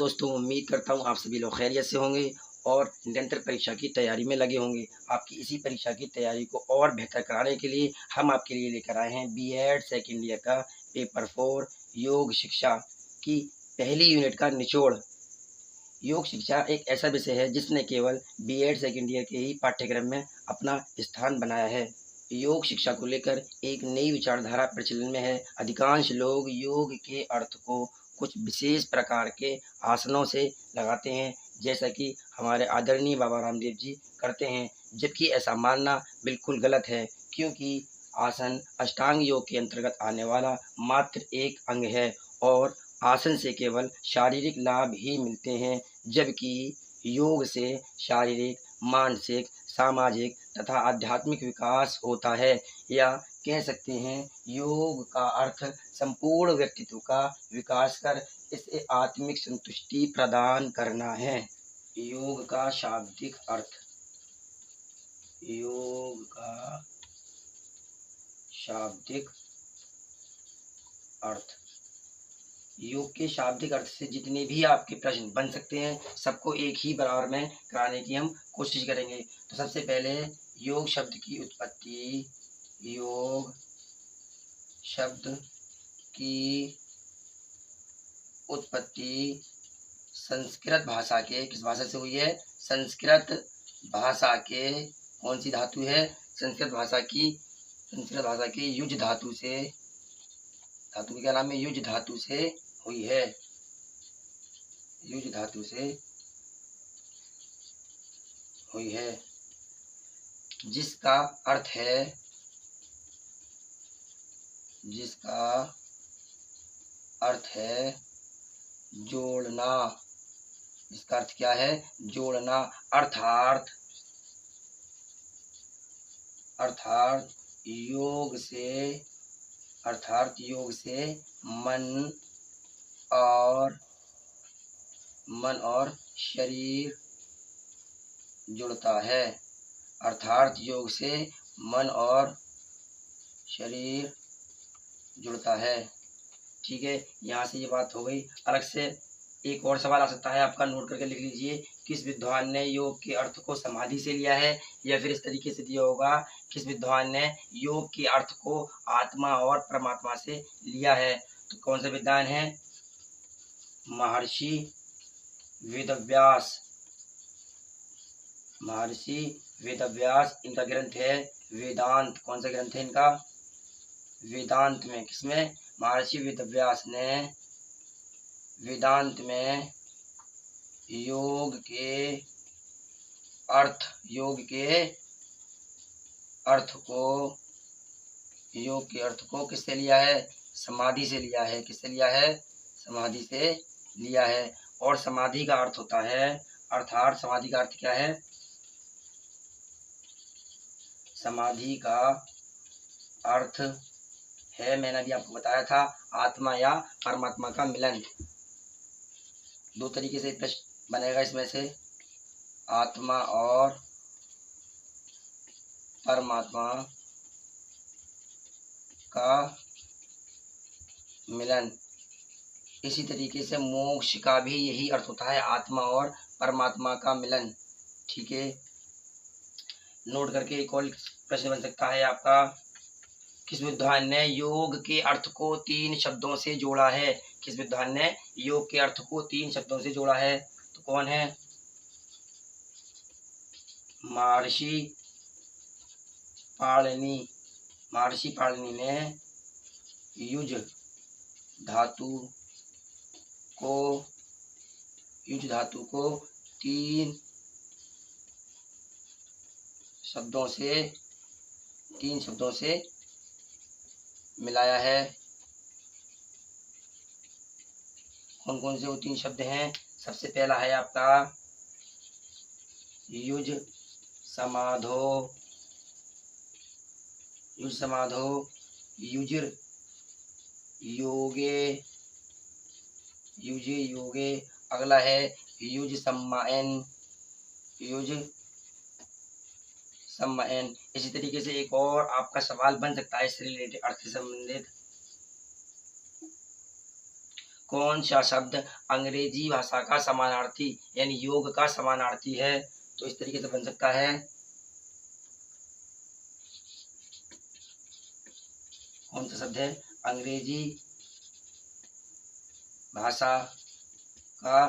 दोस्तों, उम्मीद करता हूँ आप सभी लोग खैरियत से होंगे और निरंतर परीक्षा की तैयारी में लगे होंगे। आपकी इसी परीक्षा की तैयारी को और बेहतर कराने के लिए हम आपके लिए लेकर आए हैं बीएड सेकंड ईयर का पेपर 4 योग शिक्षा की पहली यूनिट का निचोड़। योग शिक्षा एक ऐसा विषय है जिसने केवल बीएड सेकंड ईयर के ही पाठ्यक्रम में अपना स्थान बनाया है। योग शिक्षा को लेकर एक नई विचारधारा प्रचलन में है। अधिकांश लोग योग के अर्थ को कुछ विशेष प्रकार के आसनों से लगाते हैं, जैसा कि हमारे आदरणीय बाबा रामदेव जी करते हैं, जबकि ऐसा मानना बिल्कुल गलत है, क्योंकि आसन अष्टांग योग के अंतर्गत आने वाला मात्र एक अंग है और आसन से केवल शारीरिक लाभ ही मिलते हैं, जबकि योग से शारीरिक, मानसिक, सामाजिक तथा आध्यात्मिक विकास होता है। या कह सकते हैं योग का अर्थ संपूर्ण व्यक्तित्व का विकास कर इसे आत्मिक संतुष्टि प्रदान करना है। योग का शाब्दिक अर्थ। योग का शाब्दिक अर्थ। योग के शाब्दिक अर्थ से जितने भी आपके प्रश्न बन सकते हैं, सबको एक ही बराबर में कराने की हम कोशिश करेंगे। तो सबसे पहले योग शब्द की उत्पत्ति। योग शब्द की उत्पत्ति संस्कृत भाषा के किस भाषा से हुई है? संस्कृत भाषा के कौन सी धातु है? संस्कृत भाषा की युज धातु से, धातु के क्या नाम है? युज धातु से हुई है। युज धातु से हुई है, जिसका अर्थ है जोड़ना। जिसका अर्थ क्या है? जोड़ना। अर्थात योग से मन और शरीर जुड़ता है। अर्थात योग से मन और शरीर जुड़ता है। ठीक है, यहाँ से ये बात हो गई। अलग से एक और सवाल आ सकता है, आपका नोट करके लिख लीजिए। किस विद्वान ने योग के अर्थ को समाधि से लिया है? या फिर इस तरीके से दिया होगा, किस विद्वान ने योग के अर्थ को आत्मा और परमात्मा से लिया है? तो कौन सा विद्वान है? महर्षि वेदव्यास। इनका ग्रंथ है वेदांत। कौन सा ग्रंथ है इनका? वेदांत में। किसमें? महर्षि वेदव्यास ने वेदांत में योग के अर्थ को किससे लिया है? समाधि से लिया है। किससे लिया है? समाधि से लिया है। और समाधि का अर्थ होता है, अर्थात समाधि का अर्थ क्या है? समाधि का अर्थ है, मैंने अभी आपको बताया था, आत्मा या परमात्मा का मिलन। दो तरीके से प्रश्न बनेगा इसमें से, आत्मा और परमात्मा का मिलन। इसी तरीके से मोक्ष का भी यही अर्थ होता है, आत्मा और परमात्मा का मिलन। ठीक है, नोट करके एक और प्रश्न बन सकता है आपका, किस विद्वान ने योग के अर्थ को 3 शब्दों से जोड़ा है? किस विद्वान ने योग के अर्थ को 3 शब्दों से जोड़ा है? तो कौन है? महर्षि पाणिनि ने युज धातु को 3 शब्दों से मिलाया है। कौन कौन से वो 3 शब्द हैं? सबसे पहला है आपका युज समाधो, युजिर योगे। अगला है युज सम्मायन। इसी तरीके से एक और आपका सवाल बन सकता है इससे रिलेटेड, अर्थ से संबंधित। कौन सा शब्द अंग्रेजी भाषा का समानार्थी यानी योग का समानार्थी है? तो इस तरीके से बन सकता है, कौन सा शब्द है अंग्रेजी भाषा का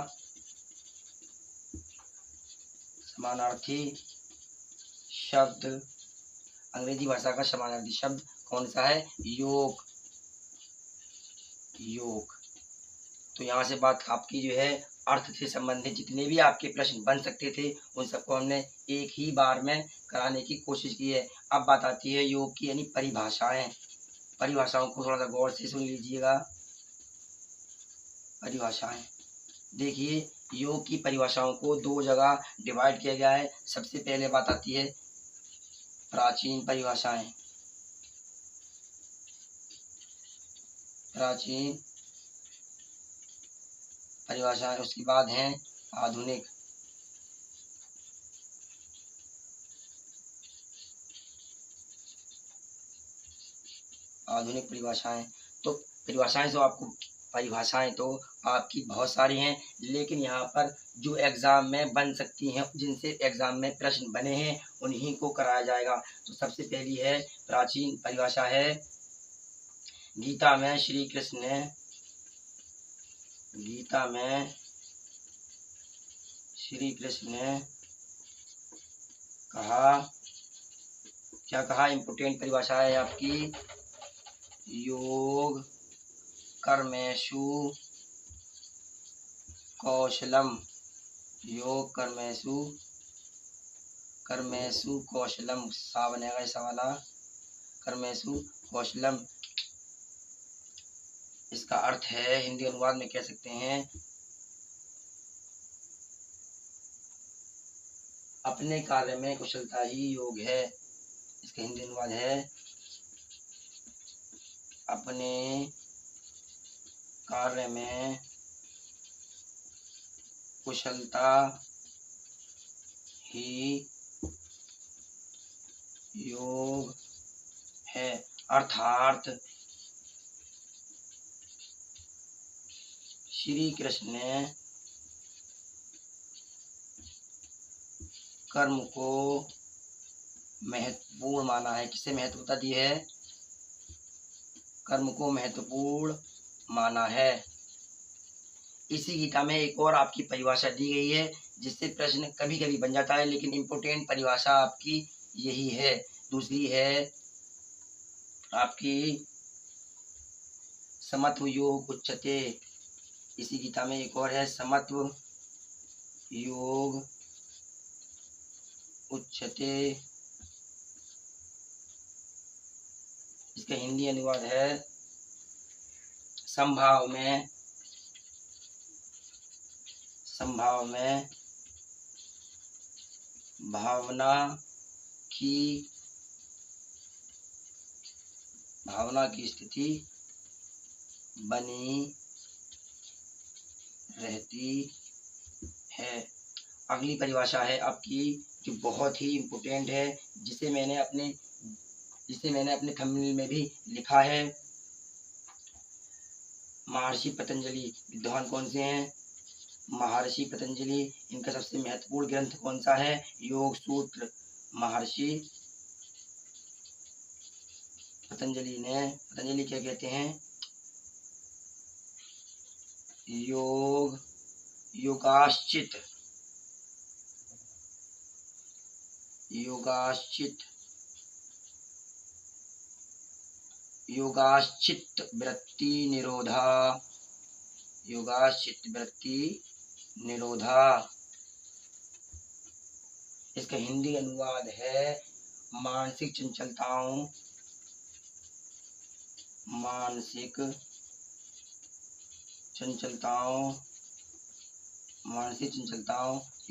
समानार्थी शब्द, अंग्रेजी भाषा का समानार्थी शब्द कौन सा है? योग। योग। तो यहाँ से बात आपकी जो है अर्थ से संबंधित जितने भी आपके प्रश्न बन सकते थे उन सबको हमने एक ही बार में कराने की कोशिश की है। अब बात आती है योग की यानी परिभाषाएं। परिभाषाओं को थोड़ा सा गौर से सुन लीजिएगा। परिभाषाएं देखिए, योग की परिभाषाओं को दो जगह डिवाइड किया गया है। सबसे पहले बात आती है प्राचीन परिभाषाएं। प्राचीन परिभाषाएं, उसके बाद हैं आधुनिक। आधुनिक परिभाषाएं। तो परिभाषाएं तो आपको परिभाषाएं तो आपकी बहुत सारी हैं, लेकिन यहाँ पर जो एग्जाम में बन सकती हैं, जिनसे एग्जाम में प्रश्न बने हैं, उन्हीं को कराया जाएगा। तो सबसे पहली है प्राचीन परिभाषा है, गीता में श्री कृष्ण ने, गीता में श्री कृष्ण ने कहा, क्या कहा? इम्पोर्टेंट परिभाषा है आपकी, योग कर्मेषु कौशलम। योग कर्मेषु, कर्मेषु कौशलम, सा बनेगा ऐसा वाला, कर्मेषु कौशलम। इसका अर्थ है, हिंदी अनुवाद में कह सकते हैं, अपने कार्य में कुशलता ही योग है। इसका हिंदी अनुवाद है, अपने कार्य में कुशलता ही योग है। अर्थात श्री कृष्ण ने कर्म को महत्वपूर्ण माना है। किसे महत्वता दी है? कर्म को महत्वपूर्ण माना है। इसी गीता में एक और आपकी परिभाषा दी गई है, जिससे प्रश्न कभी कभी बन जाता है, लेकिन इम्पोर्टेंट परिभाषा आपकी यही है। दूसरी है आपकी समत्व योग उच्यते। इसी गीता में एक और है, समत्व योग उच्यते। इसका हिंदी अनुवाद है, संभाव में, संभाव में भावना की स्थिति बनी रहती है। अगली परिभाषा है आपकी जो बहुत ही इम्पोर्टेंट है, जिसे मैंने अपने थंबनेल में भी लिखा है। महर्षि पतंजलि विद्वान कौन से हैं? महर्षि पतंजलि। इनका सबसे महत्वपूर्ण ग्रंथ कौन सा है? योग सूत्र। महर्षि पतंजलि क्या कहते हैं? योगाश्चित वृत्ति निरोधा। योगाश्चित वृत्ति निरोधा। इसका हिंदी अनुवाद है, मानसिक चंचलताओं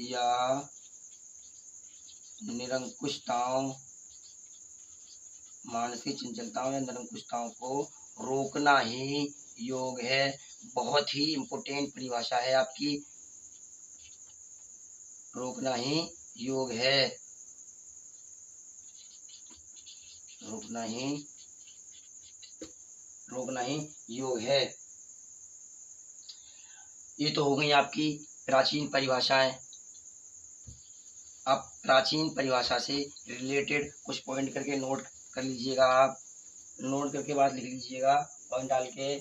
या निरंकुशताओं को रोकना ही योग है। बहुत ही इम्पोर्टेंट परिभाषा है आपकी, रोकना ही योग है। रोकना ही योग है। ये तो हो गई आपकी प्राचीन परिभाषाएं। आप प्राचीन परिभाषा से रिलेटेड कुछ पॉइंट करके नोट कर लीजिएगा। आप नोट करके बाद लिख लीजिएगा पॉइंट डाल के।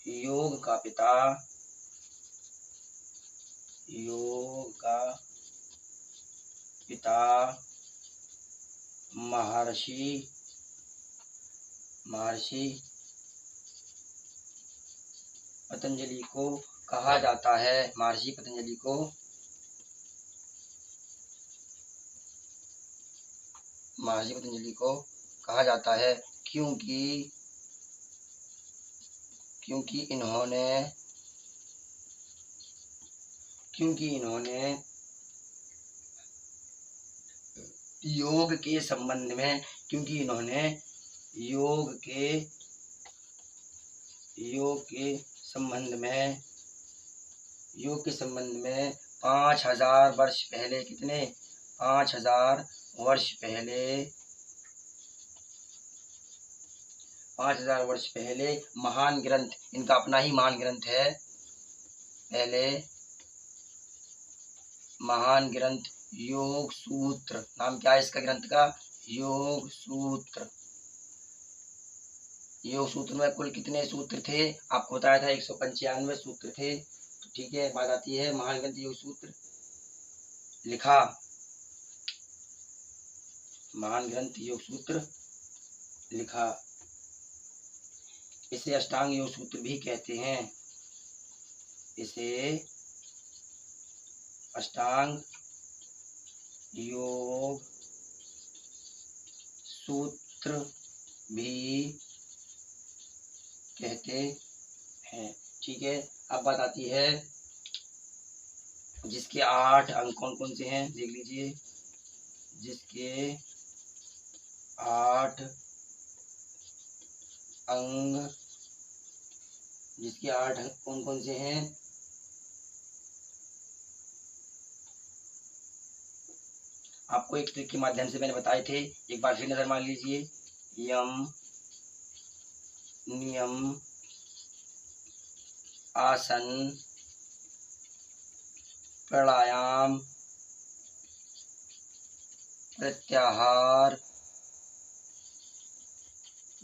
योग का पिता, योग का पिता महर्षि पतंजलि को कहा जाता है। महर्षि पतंजलि को कहा जाता है क्योंकि इन्होंने योग के संबंध में योग के संबंध में 5000 वर्ष पहले, कितने 5000 वर्ष पहले महान ग्रंथ, इनका अपना ही महान ग्रंथ है। पहले महान ग्रंथ योग सूत्र, नाम क्या है इसका ग्रंथ का? योग सूत्र। योग सूत्र में कुल कितने सूत्र थे? आपको बताया था 195 सूत्र थे। तो ठीक है, बात आती है महान ग्रंथ योग सूत्र लिखा, महान ग्रंथ योग सूत्र लिखा। इसे अष्टांग योग सूत्र भी कहते हैं। इसे अष्टांग योग सूत्र भी कहते हैं। ठीक है, अब बात आती है जिसके 8 अंग कौन कौन से हैं, देख लीजिए। जिसके 8 अंग कौन कौन से हैं? आपको एक ट्रिक के माध्यम से मैंने बताए थे, एक बार फिर नजर मार लीजिए। यम, नियम, आसन, प्राणायाम, प्रत्याहार,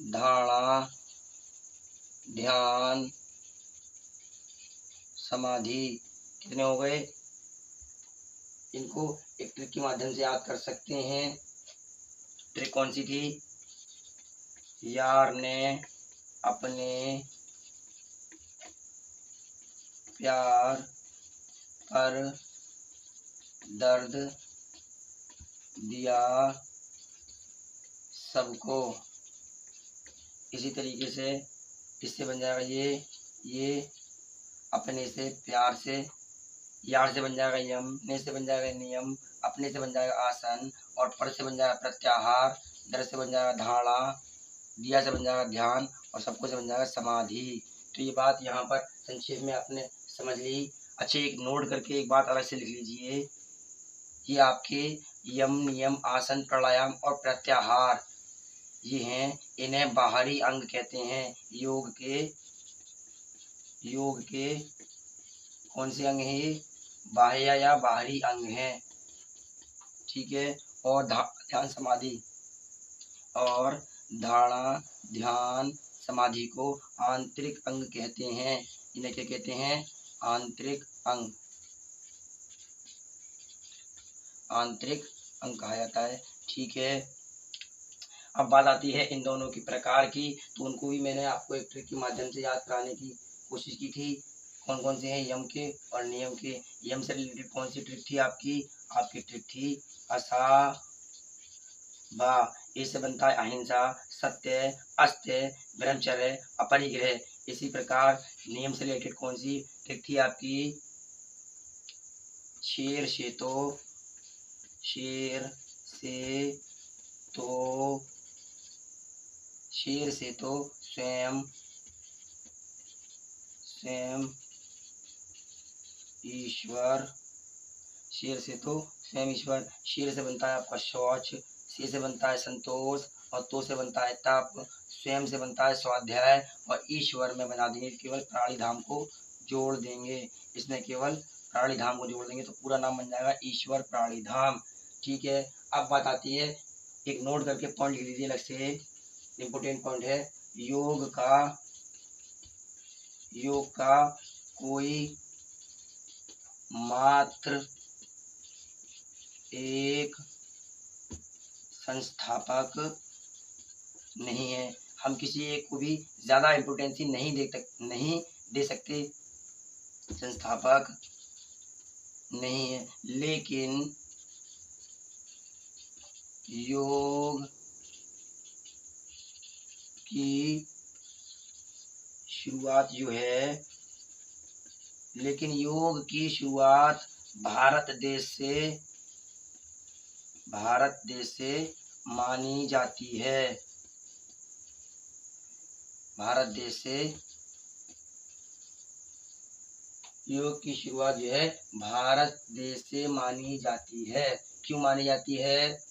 धारणा, ध्यान, समाधि। कितने हो गए? इनको एक ट्रिक के माध्यम से याद कर सकते हैं। ट्रिक कौन सी थी? यार ने अपने प्यार पर दर्द दिया सबको। इसी तरीके से इससे बन जाएगा ये अपने से प्यार से, यार से बन जाएगा यम, ने से बन जाएगा नियम, अपने से बन जाएगा आसन, और पर से बन जाएगा प्रत्याहार, दर से बन जाएगा धारणा, दिया से बन जाएगा ध्यान, और सबको से बन जाएगा समाधि। तो ये बात यहाँ पर संक्षेप में आपने समझ ली। अच्छे, एक नोट करके एक बात अलग से लिख लीजिए। ये आपके यम, नियम, आसन, प्राणायाम और प्रत्याहार ये हैं, इन्हें बाहरी अंग कहते हैं। योग के कौन से अंग हैं? ये बाह्य या बाहरी अंग हैं। ठीक है, और ध्यान समाधि और धारणा, ध्यान, समाधि को आंतरिक अंग कहते हैं। इन्हें क्या कहते हैं? आंतरिक अंग कहा जाता है। ठीक है, अब बात आती है इन दोनों की प्रकार की, तो उनको भी मैंने आपको एक ट्रिक के माध्यम से याद कराने की कोशिश की थी। कौन कौन से हैं? यम के और नियम के। यम से रिलेटेड कौन सी ट्रिक थी आपकी ट्रिक थी असा बा। इससे बनता है अहिंसा, सत्य, अस्त्य, ब्रह्मचर्य, अपरिग्रह। इसी प्रकार नियम से रिलेटेड कौन सी ट्रिक थी आपकी? शेर से तो स्वयं ईश्वर, शेर से तो स्वयं ईश्वर, शेर से बनता है आपका शौच, से से बनता है संतोष, और तो से बनता है तप, स्वयं से बनता है स्वाध्याय, और ईश्वर में बना देंगे, केवल प्राणी धाम को जोड़ देंगे। इसमें केवल प्राणी धाम को जोड़ देंगे तो पूरा नाम बन जाएगा ईश्वर प्राणी धाम। ठीक है, अब बात आती है, एक नोट करके पॉइंट लिख लीजिए अलग से, इम्पोर्टेंट पॉइंट है, योग का कोई मात्र एक संस्थापक नहीं है। हम किसी एक को भी ज़्यादा इम्पोर्टेंसी नहीं दे सकते, संस्थापक नहीं है, लेकिन योग की शुरुआत जो है, लेकिन योग की शुरुआत भारत देश से मानी जाती है। भारत देश से योग की शुरुआत जो है भारत देश से मानी जाती है। क्यों मानी जाती है?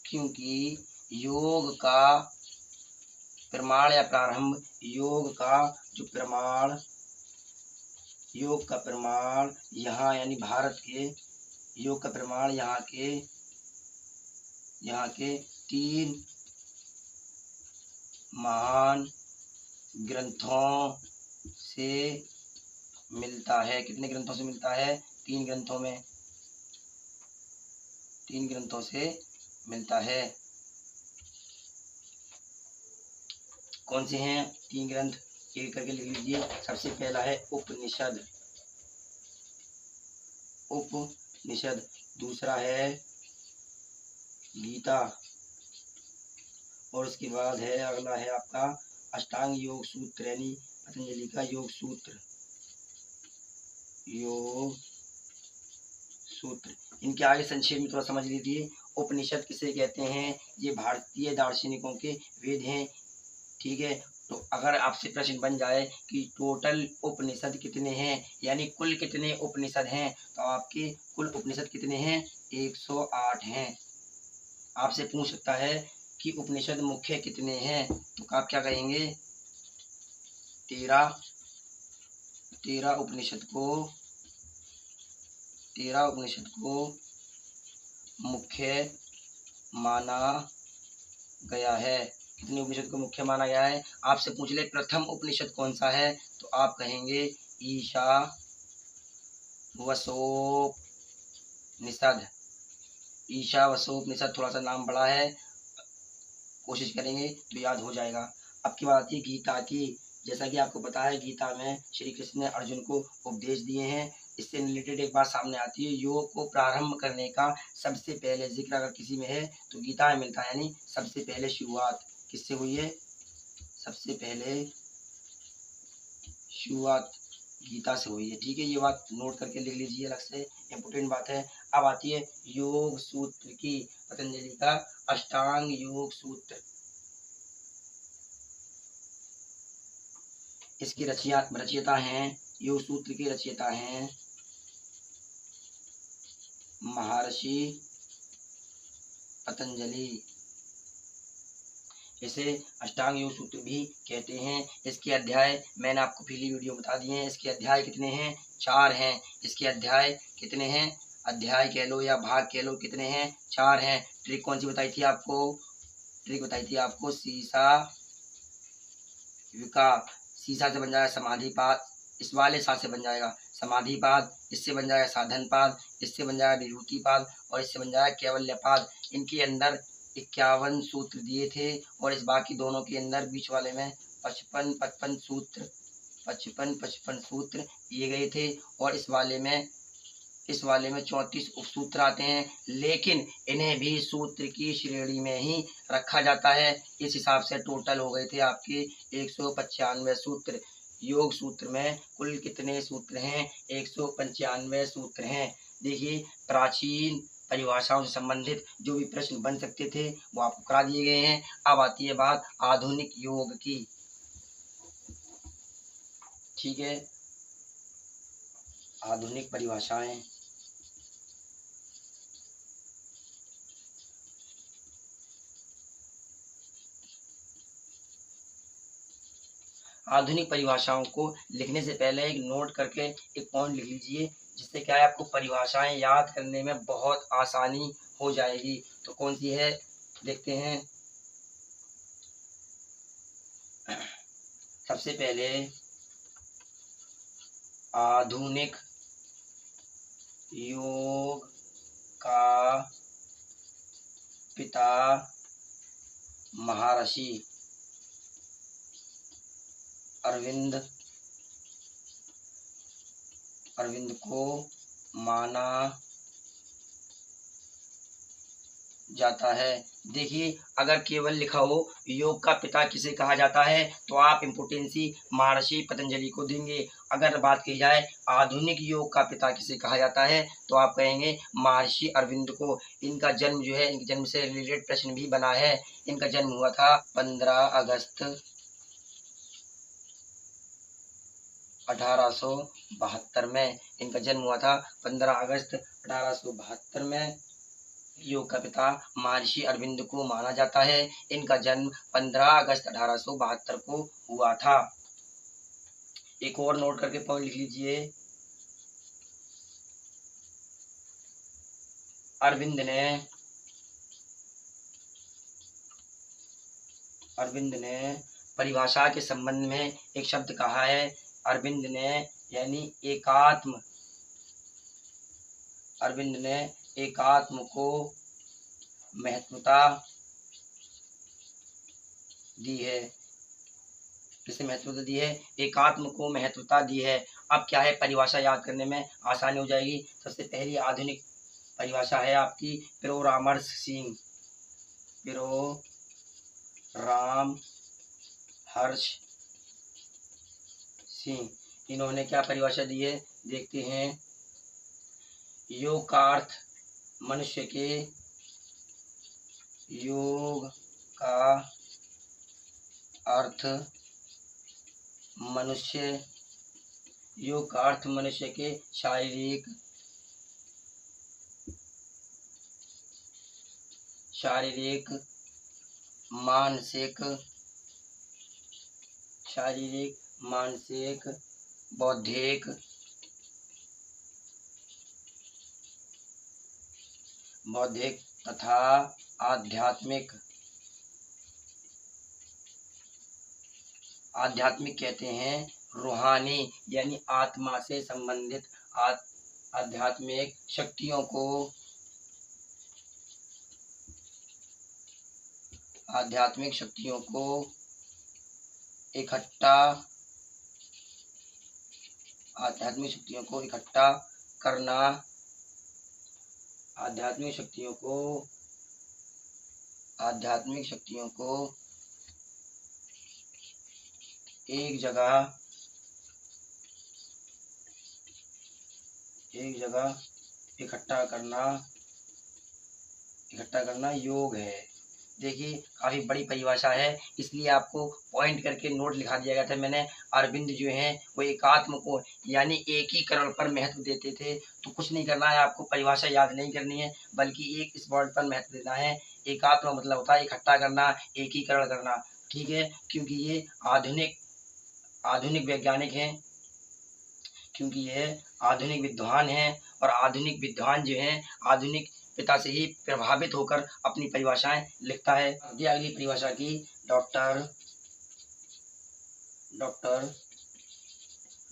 क्योंकि योग का प्रमाण या प्रारंभ, योग का प्रमाण यहाँ यानी भारत के, योग का प्रमाण यहाँ के 3 महान ग्रंथों से मिलता है। कितने ग्रंथों से मिलता है? 3 ग्रंथों से मिलता है। कौन से हैं 3 ग्रंथ? एक करके लिख लीजिए। सबसे पहला है उपनिषद, दूसरा है गीता, और उसके बाद है अगला है आपका अष्टांग योग सूत्र, यानी पतंजलि का योग सूत्र। इनके आगे संक्षेप में थोड़ा समझ लीजिए। उपनिषद किसे कहते हैं? ये भारतीय दार्शनिकों के वेद हैं। ठीक है, तो अगर आपसे प्रश्न बन जाए कि टोटल उपनिषद कितने हैं, यानी कुल कितने उपनिषद हैं, तो आपके कुल उपनिषद कितने हैं? 108 हैं। आपसे पूछ सकता है कि उपनिषद मुख्य कितने हैं, तो आप क्या कहेंगे? 13 उपनिषद को मुख्य माना गया है। कितने उपनिषद को मुख्य माना गया है? आपसे पूछ ले प्रथम उपनिषद कौन सा है, तो आप कहेंगे ईशावास्योपनिषद। थोड़ा सा नाम बड़ा है, कोशिश करेंगे तो याद हो जाएगा। अब की बात आती है गीता की। जैसा कि आपको पता है, गीता में श्री कृष्ण ने अर्जुन को उपदेश दिए हैं। इससे रिलेटेड एक बात सामने आती है, योग को प्रारंभ करने का सबसे पहले जिक्र अगर किसी में है तो गीता में मिलता है, यानी सबसे पहले शुरुआत किससे हुई है? सबसे पहले शुरुआत गीता से हुई है। ठीक है, ये बात नोट करके लिख लीजिए अलग से, इम्पोर्टेंट बात है। अब आती है योग सूत्र की, पतंजलि का अष्टांग योग सूत्र। इसके रचयिता हैं, योग सूत्र के रचयिता हैं महर्षि पतंजलि। इसे अष्टांग योग सूत्र भी कहते हैं। इसके अध्याय मैंने आपको पहली वीडियो बता दिए हैं। इसके अध्याय कितने हैं? 4 हैं। इसके अध्याय कितने हैं? अध्याय कह लो या भाग कह लो, कितने हैं? 4 हैं। ट्रिक कौन सी बताई थी आपको? ट्रिक बताई थी आपको शीशा विका। शीशा से बन जाएगा समाधिपाद, इस वाले सा से बन जाएगा समाधिपाद, इससे बन जाएगा साधनपाद, इससे बन जाएगा विभूतिपाद, और इससे बन जाएगा कैवल्यपाद। इनके अंदर 51 सूत्र दिए थे, और इस बाकी दोनों के अंदर बीच वाले में 55 सूत्र दिए गए थे, और इस वाले में 34 उपसूत्र आते हैं। लेकिन इन्हें भी सूत्र की श्रेणी में ही रखा जाता है। इस हिसाब से टोटल हो गए थे आपके 195 सूत्र। योग सूत्र में कुल कितने सूत्र हैं? 195 सूत्र हैं। देखिए, प्राचीन परिभाषाओं से संबंधित जो भी प्रश्न बन सकते थे वो आपको करा दिए गए हैं। अब आती है बात आधुनिक योग की। ठीक है, आधुनिक परिभाषाएं। आधुनिक परिभाषाओं को लिखने से पहले एक नोट करके एक पॉइंट लिख लीजिए, जिससे क्या है आपको परिभाषाएं याद करने में बहुत आसानी हो जाएगी। तो कौन सी है देखते हैं। सबसे पहले आधुनिक योग का पिता महर्षि अरविंद को माना जाता है। देखिए, अगर केवल लिखा हो योग का पिता किसे कहा जाता है तो आप इम्पोर्टेंसी महर्षि पतंजलि को देंगे। अगर बात की जाए आधुनिक योग का पिता किसे कहा जाता है तो आप कहेंगे महर्षि अरविंद को। इनका जन्म जो है, इनके जन्म से रिलेटेड प्रश्न भी बना है। इनका जन्म हुआ था 15 अगस्त 1872 में। इनका जन्म हुआ था 15 अगस्त 1872 में। योग का पिता महर्षि अरविंद को माना जाता है। इनका जन्म 15 अगस्त 1872 को हुआ था। एक और नोट करके पॉइंट लिख लीजिए। अरविंद ने परिभाषा के संबंध में एक शब्द कहा है। अरविंद ने यानी एकात्म को महत्वता दी है। किसे महत्वता दी है? एकात्म को महत्वता दी है। अब क्या है, परिभाषा याद करने में आसानी हो जाएगी। सबसे पहली आधुनिक परिभाषा है आपकी प्रोरामर्श सिंह। इन्होंने क्या परिभाषा दी है देखते हैं। योग का अर्थ मनुष्य के शारीरिक मानसिक बौद्धिक तथा आध्यात्मिक कहते हैं। रूहानी यानी आत्मा से संबंधित आध्यात्मिक शक्तियों को इकट्ठा करना, आध्यात्मिक शक्तियों को एक जगह इकट्ठा करना योग है। देखिए, काफी बड़ी परिभाषा है, इसलिए आपको पॉइंट करके नोट लिखा दिया गया था मैंने। अरविंद जो है वो एकात्म को यानी एकीकरण पर महत्व देते थे। तो कुछ नहीं करना है आपको, परिभाषा याद नहीं करनी है, बल्कि एक इस वर्ड पर महत्व देना है। एकात्म मतलब होता है इकट्ठा करना, एकीकरण करना। ठीक है, क्योंकि ये आधुनिक वैज्ञानिक हैं, क्योंकि ये आधुनिक विद्वान हैं, और आधुनिक विद्वान जो हैं आधुनिक पिता से ही प्रभावित होकर अपनी परिभाषाएं लिखता है। अगली परिभाषा की डॉक्टर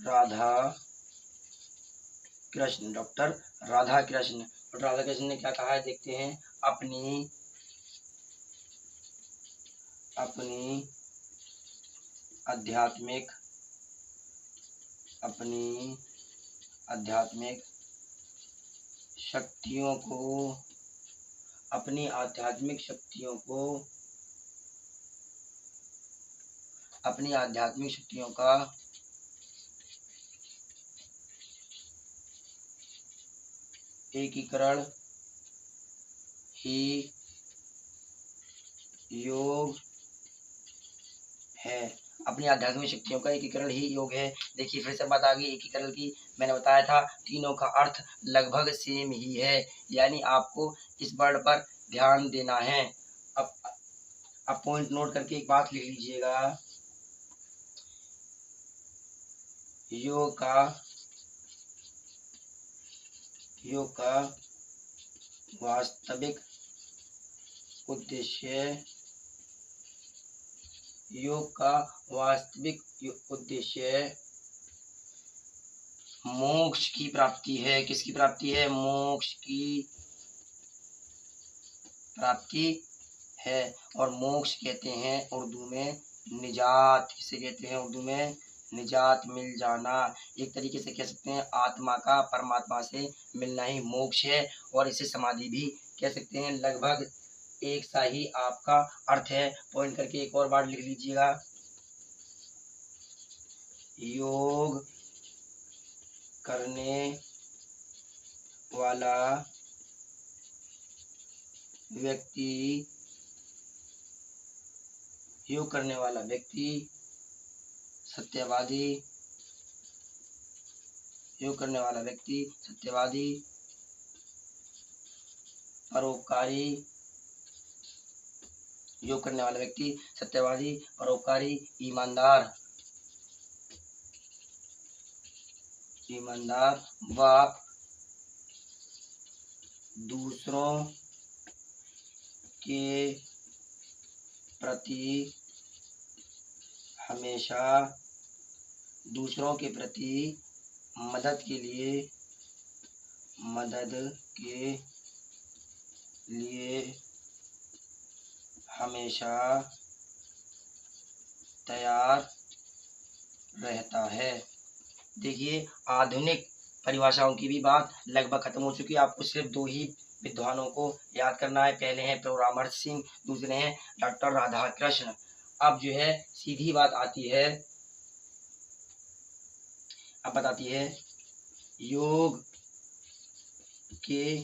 राधा कृष्ण ने क्या कहा है देखते हैं। अपनी आध्यात्मिक शक्तियों का एकीकरण ही योग है। अपनी आध्यात्मिक शक्तियों का एकीकरण ही योग है। देखिए फिर से बात आ गई एकीकरण की। मैंने बताया था तीनों का अर्थ लगभग सेम ही है, यानी आपको इस वर्ड पर ध्यान देना है। अब पॉइंट नोट करके एक बात लिख लीजिएगा, योग का वास्तविक उद्देश्य, योग का वास्तविक उद्देश्य मोक्ष की प्राप्ति है। किसकी प्राप्ति है? मोक्ष की प्राप्ति है। और मोक्ष कहते हैं उर्दू में निजात। किसे कहते हैं उर्दू में? निजात, मिल जाना। एक तरीके से कह सकते हैं आत्मा का परमात्मा से मिलना ही मोक्ष है, और इसे समाधि भी कह सकते हैं। लगभग एक सा ही आपका अर्थ है। पॉइंट करके एक और बार लिख लीजिएगा, योग करने वाला व्यक्ति, योग करने वाला व्यक्ति सत्यवादी, योग करने वाला व्यक्ति सत्यवादी, परोपकारी, योग करने वाला व्यक्ति सत्यवादी, परोपकारी, ईमानदार व दूसरों के प्रति हमेशा, दूसरों के प्रति मदद के लिए हमेशा तैयार रहता है। देखिए आधुनिक परिभाषाओं की भी बात लगभग खत्म हो चुकी है। आपको सिर्फ दो ही विद्वानों को याद करना है। पहले हैं प्रभुराम सिंह, दूसरे हैं डॉक्टर राधाकृष्ण। अब जो है सीधी बात आती है, अब बताती है योग के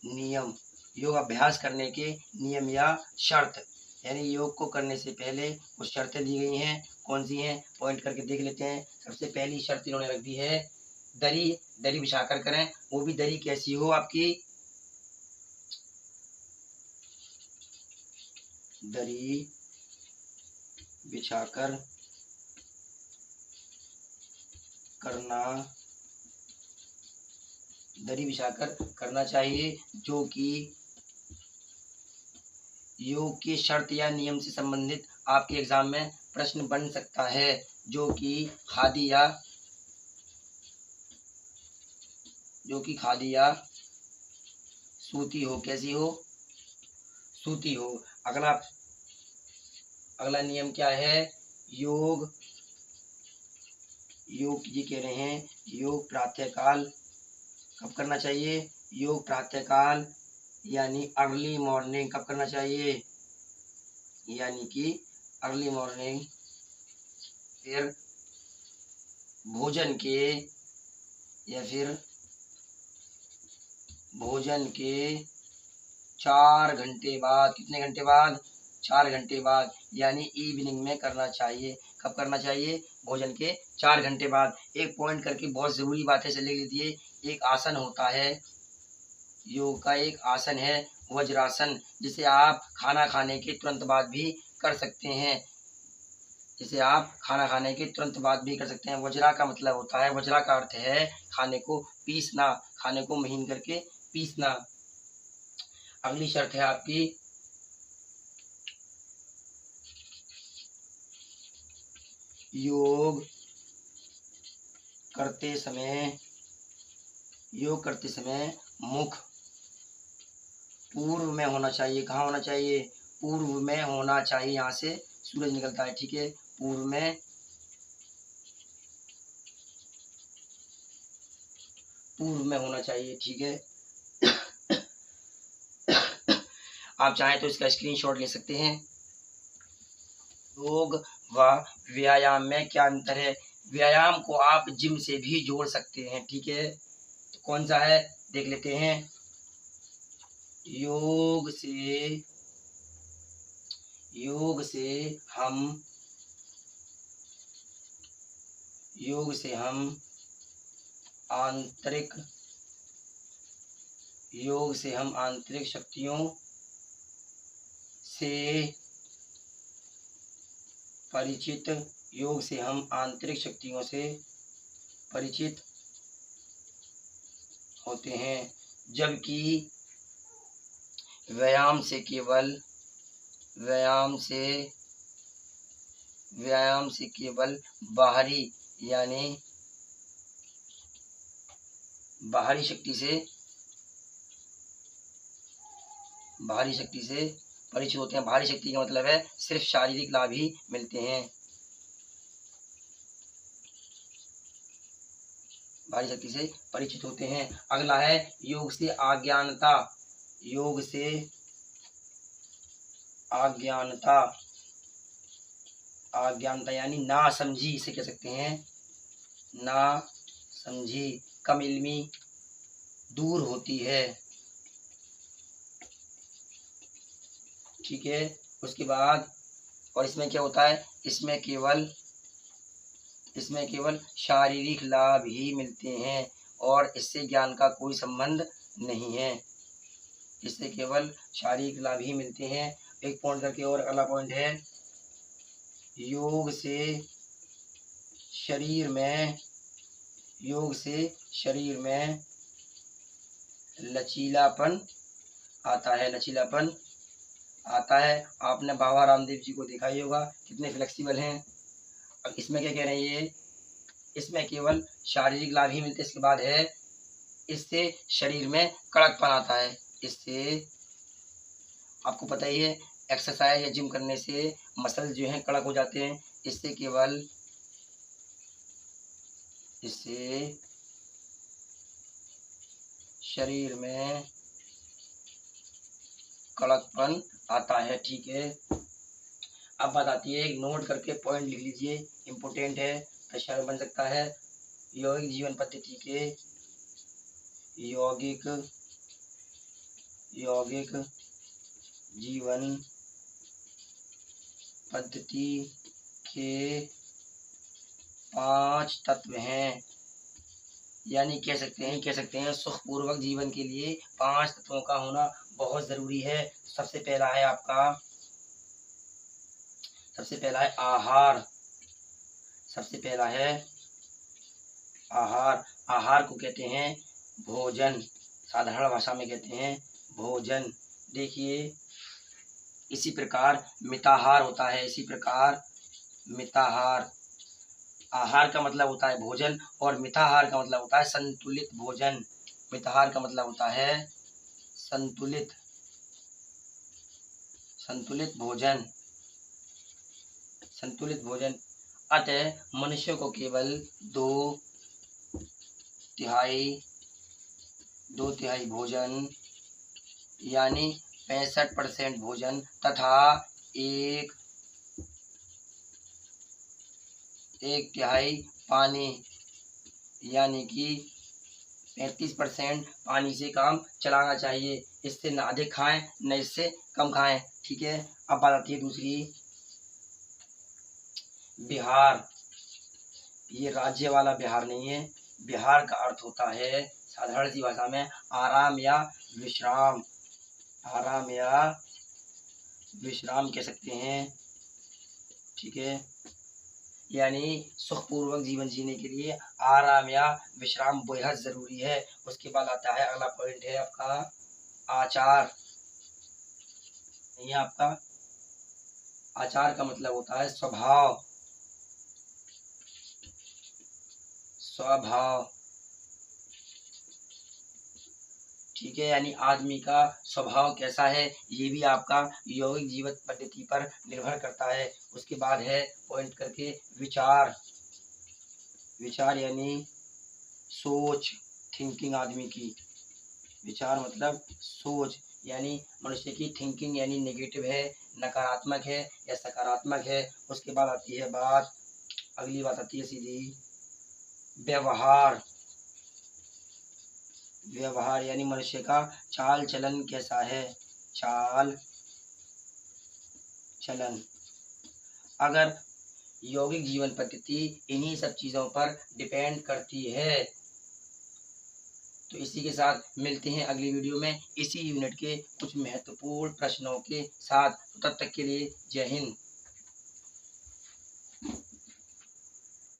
नियम, योग अभ्यास करने के नियम या शर्त, यानी योग को करने से पहले कुछ शर्तें दी गई हैं। कौन सी हैं? पॉइंट करके देख लेते हैं। सबसे पहली शर्त इन्होंने रख दी है, दरी बिछाकर करें। वो भी दरी कैसी हो आपकी? दरी बिछाकर करना चाहिए, जो कि योग की शर्त या नियम से संबंधित आपके एग्जाम में प्रश्न बन सकता है, जो कि खादी या सूती हो। कैसी हो? सूती हो। अगला नियम क्या है? योग ये कह रहे हैं योग प्रातःकाल कब करना चाहिए? योग प्रातःकाल यानी अर्ली मॉर्निंग कब करना चाहिए? यानी कि अर्ली मॉर्निंग। फिर भोजन के 4 घंटे बाद। कितने घंटे बाद? 4 घंटे बाद, यानी इवनिंग में करना चाहिए। कब करना चाहिए? भोजन के 4 घंटे बाद। एक पॉइंट करके बहुत ज़रूरी बात है, लिख लीजिए। एक आसन होता है, योग का एक आसन है वज्रासन, जिसे आप खाना खाने के तुरंत बाद भी कर सकते हैं। वज्रा का मतलब होता है, वज्रा का अर्थ है खाने को पीसना, खाने को महीन करके पीसना। अगली शर्त है आपकी योग करते समय मुख पूर्व में होना चाहिए। कहाँ होना चाहिए? पूर्व में होना चाहिए। यहाँ से सूरज निकलता है, ठीक है? पूर्व में होना चाहिए, ठीक है? आप चाहें तो इसका स्क्रीनशॉट ले सकते हैं। योग व व्यायाम में क्या अंतर है? व्यायाम को आप जिम से भी जोड़ सकते हैं, ठीक है? तो कौन सा है देख लेते हैं। योग से हम आंतरिक शक्तियों से परिचित होते हैं, जबकि व्यायाम से केवल बाहरी शक्ति से परिचित होते हैं। बाहरी शक्ति का मतलब है सिर्फ शारीरिक लाभ ही मिलते हैं। बाहरी शक्ति से परिचित होते हैं। अगला है योग से अज्ञानता। यानी ना समझी, इसे कह सकते हैं ना समझी, कम इल्मी दूर होती है। ठीक है, उसके बाद और इसमें क्या होता है, इसमें केवल शारीरिक लाभ ही मिलते हैं और इससे ज्ञान का कोई संबंध नहीं है। इससे केवल शारीरिक लाभ ही मिलते हैं। एक पॉइंट करके और अगला पॉइंट है योग से शरीर में लचीलापन आता है। आपने बाबा रामदेव जी को देखा ही होगा, कितने फ्लेक्सिबल हैं। अब इसमें क्या कह रहे हैं ये, इसमें केवल शारीरिक लाभ ही मिलते हैं। इसके बाद है इससे शरीर में कड़कपन आता है। इससे आपको पता ही है, एक्सरसाइज या जिम करने से मसल जो हैं कड़क हो जाते हैं। इससे शरीर में कड़कपन आता है। ठीक है, अब बात आती है, एक नोट करके पॉइंट लिख लीजिए, इम्पोर्टेंट है, प्रश्न बन सकता है। यौगिक जीवन पद्धति के यौगिक जीवन पद्धति के 5 तत्व हैं। यानी कह सकते हैं सुखपूर्वक जीवन के लिए 5 तत्वों का होना बहुत जरूरी है। सबसे पहला है आहार। आहार को कहते हैं भोजन, साधारण भाषा में कहते हैं भोजन। देखिए, इसी प्रकार मिताहार होता है। आहार का मतलब होता है भोजन और मिताहार का मतलब होता है संतुलित भोजन। मिताहार का मतलब होता है संतुलित भोजन। अतः मनुष्य को केवल 2/3 भोजन यानी 65% भोजन तथा 1/3 पानी यानी कि 35% पानी से काम चलाना चाहिए। इससे न अधिक खाएं न इससे कम खाएं। ठीक है, अब बात आती है दूसरी, बिहार। ये राज्य वाला बिहार नहीं है। बिहार का अर्थ होता है साधारण सी भाषा में आराम या विश्राम कह सकते हैं। ठीक है, यानी सुखपूर्वक जीवन जीने के लिए आराम या विश्राम बेहद जरूरी है। उसके बाद आता है अगला पॉइंट है आपका आचार। ये आपका आचार का मतलब होता है स्वभाव। ठीक है, यानी आदमी का स्वभाव कैसा है ये भी आपका यौगिक जीवन पद्धति पर निर्भर करता है। उसके बाद है पॉइंट करके विचार यानी सोच, थिंकिंग आदमी की। विचार मतलब सोच, यानी मनुष्य की थिंकिंग यानी नेगेटिव है, नकारात्मक है या सकारात्मक है। उसके बाद आती है अगली बात आती है सीधी व्यवहार। व्यवहार यानी मनुष्य का चाल चलन कैसा है, चाल चलन। अगर यौगिक जीवन पद्धति इन्हीं सब चीज़ों पर डिपेंड करती है। तो इसी के साथ मिलते हैं अगली वीडियो में इसी यूनिट के कुछ महत्वपूर्ण प्रश्नों के साथ। तब तक के लिए जय हिंद।